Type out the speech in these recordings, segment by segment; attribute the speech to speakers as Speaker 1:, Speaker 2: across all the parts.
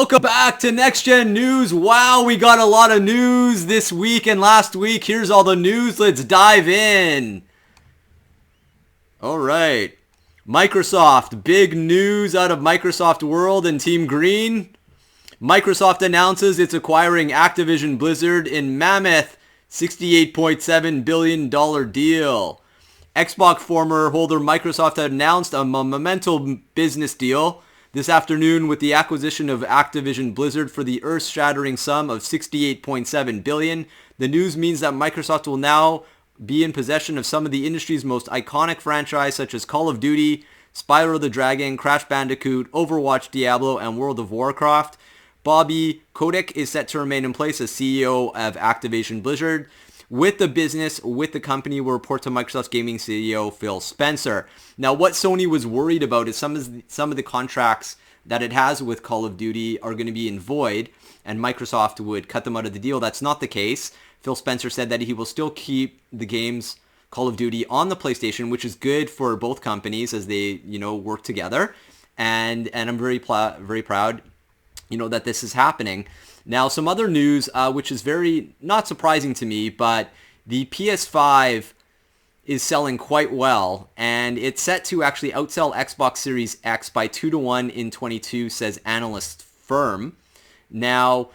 Speaker 1: Welcome back to Next Gen News. Wow, we got a lot of news this week and last week. Here's all the news. Let's dive in. All right. Microsoft. Big news out of Microsoft World and Team Green. Microsoft announces it's acquiring Activision Blizzard in mammoth $68.7 billion deal. Xbox former holder Microsoft had announced a monumental business deal this afternoon with the acquisition of Activision Blizzard for the earth-shattering sum of $68.7 billion. The news means that Microsoft will now be in possession of some of the industry's most iconic franchises such as Call of Duty, Spyro the Dragon, Crash Bandicoot, Overwatch, Diablo, and World of Warcraft. Bobby Kotick is set to remain in place as CEO of Activision Blizzard. With the company will report to Microsoft's gaming CEO Phil Spencer. Now, what Sony was worried about is some of the contracts that it has with Call of Duty are going to be in void, and Microsoft would cut them out of the deal. That's not the case. Phil Spencer said that he will still keep the games Call of Duty on the PlayStation, which is good for both companies as they, work together. And I'm very proud, that this is happening. Now, some other news, which is very not surprising to me, but the PS5 is selling quite well, and it's set to actually outsell Xbox Series X by 2-1 in 22, says analyst firm. Now,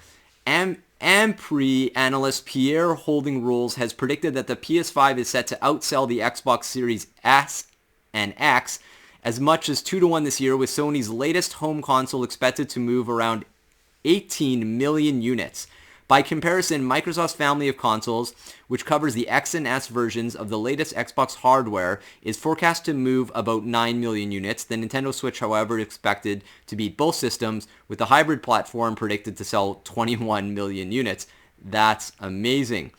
Speaker 1: Ampri analyst Pierre Holding Rules has predicted that the PS5 is set to outsell the Xbox Series S and X as much as 2-1 this year, with Sony's latest home console expected to move around 18 million units. By comparison, Microsoft's family of consoles, which covers the X and S versions of the latest Xbox hardware, is forecast to move about 9 million units. The Nintendo Switch, however, is expected to beat both systems, with the hybrid platform predicted to sell 21 million units. That's amazing.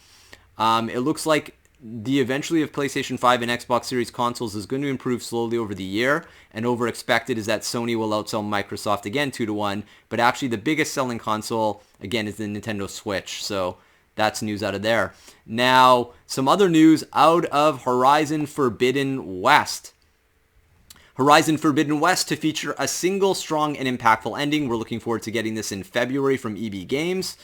Speaker 1: It looks like the eventually of PlayStation 5 and Xbox Series consoles is going to improve slowly over the year, and over expected is that Sony will outsell Microsoft again 2-1, but actually the biggest selling console again is the Nintendo Switch, so that's news out of there. Now, some other news out of Horizon Forbidden West. Horizon Forbidden West to feature a single strong and impactful ending. We're looking forward to getting this in February from EB Games.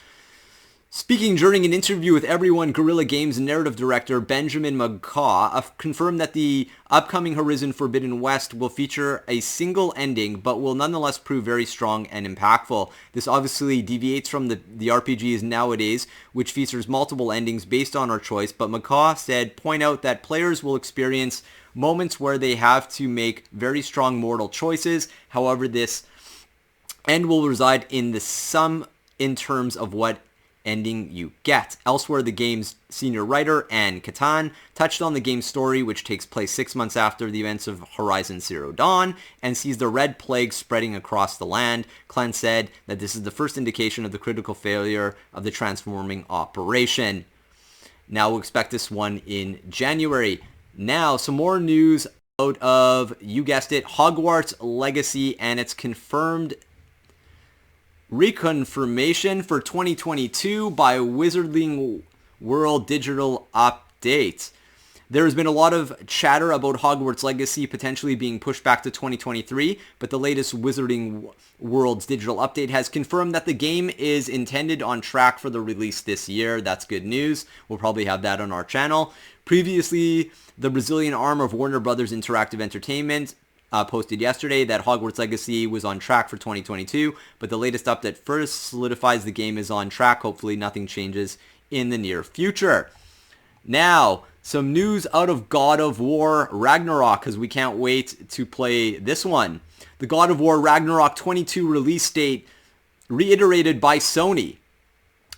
Speaker 1: Speaking during an interview with Everyone, Guerrilla Games narrative director Benjamin McCaw confirmed that the upcoming Horizon Forbidden West will feature a single ending, but will nonetheless prove very strong and impactful. This obviously deviates from the RPGs nowadays, which features multiple endings based on our choice, but McCaw said, point out that players will experience moments where they have to make very strong mortal choices. However, this end will reside in the sum in terms of what ending you get. Elsewhere, the game's senior writer, Anne Catan, touched on the game's story, which takes place 6 months after the events of Horizon Zero Dawn and sees the Red Plague spreading across the land. Clan said that this is the first indication of the critical failure of the transforming operation. Now we'll expect this one in January. Now, some more news out of, you guessed it, Hogwarts Legacy, and it's confirmed reconfirmation for 2022 by Wizarding World Digital Update. There has been a lot of chatter about Hogwarts Legacy potentially being pushed back to 2023, but the latest Wizarding World's digital update has confirmed that the game is intended on track for the release this year. That's good news. We'll probably have that on our channel. Previously, the Brazilian arm of Warner Brothers Interactive Entertainment posted yesterday that Hogwarts Legacy was on track for 2022, but the latest update first solidifies the game is on track. Hopefully nothing changes in the near future. Now, some news out of God of War Ragnarok, because we can't wait to play this one. The God of War Ragnarok 22 release date reiterated by Sony.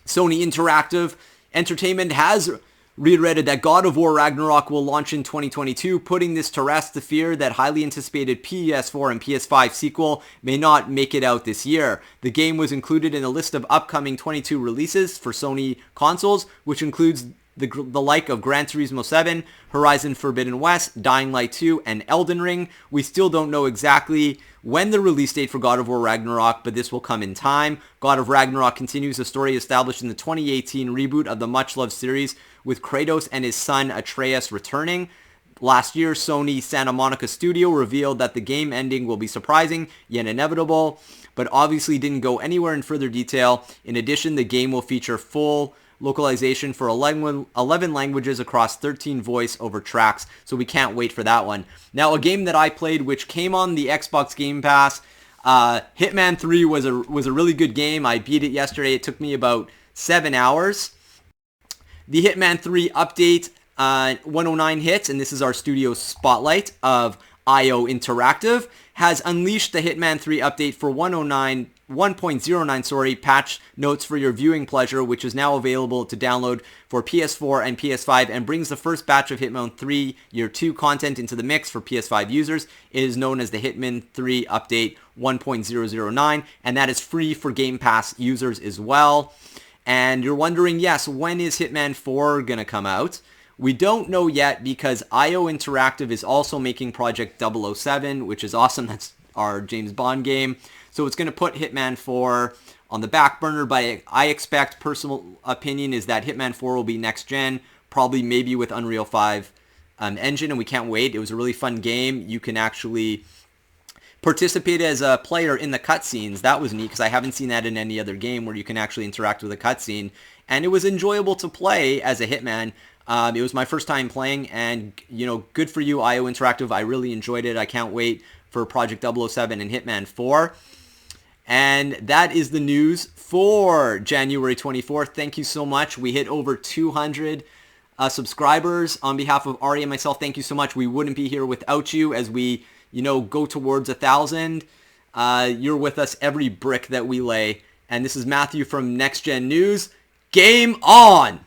Speaker 1: Sony Interactive Entertainment has reiterated that God of War Ragnarok will launch in 2022, putting this to rest the fear that highly anticipated PS4 and PS5 sequel may not make it out this year. The game was included in a list of upcoming 22 releases for Sony consoles, which includes the like of Gran Turismo 7, Horizon Forbidden West, Dying Light 2, and Elden Ring. We still don't know exactly when the release date for God of War Ragnarok, but this will come in time. God of Ragnarok continues a story established in the 2018 reboot of the much-loved series, with Kratos and his son Atreus returning. Last year, Sony Santa Monica Studio revealed that the game ending will be surprising, yet inevitable. but obviously didn't go anywhere in further detail. In addition, the game will feature full localization for 11 languages across 13 voice over tracks, so we can't wait for that one. Now, a game that I played, which came on the Xbox Game Pass, Hitman 3 was a really good game. I beat it yesterday. It took me about 7 hours. The Hitman 3 update 109 hits, and this is our studio spotlight of IO Interactive, has unleashed the Hitman 3 update for 1.09, patch notes for your viewing pleasure, which is now available to download for PS4 and PS5, and brings the first batch of Hitman 3 Year 2 content into the mix for PS5 users. It is known as the Hitman 3 Update 1.009, and that is free for Game Pass users as well. And you're wondering, yes, when is Hitman 4 going to come out? We don't know yet because IO Interactive is also making Project 007, which is awesome. That's our James Bond game. So it's going to put Hitman 4 on the back burner, but I expect, personal opinion, is that Hitman 4 will be next gen, probably maybe with Unreal 5 engine, and we can't wait. It was a really fun game. You can actually participate as a player in the cutscenes. That was neat because I haven't seen that in any other game where you can actually interact with a cutscene, and it was enjoyable to play as a Hitman. It was my first time playing, and, you know, good for you, IO Interactive. I really enjoyed it. I can't wait for Project 007 and Hitman 4. And that is the news for January 24th. Thank you so much. We hit over 200 subscribers. On behalf of Ari and myself, thank you so much. We wouldn't be here without you as we, you know, go towards 1,000. You're with us every brick that we lay. And this is Matthew from Next Gen News. Game on!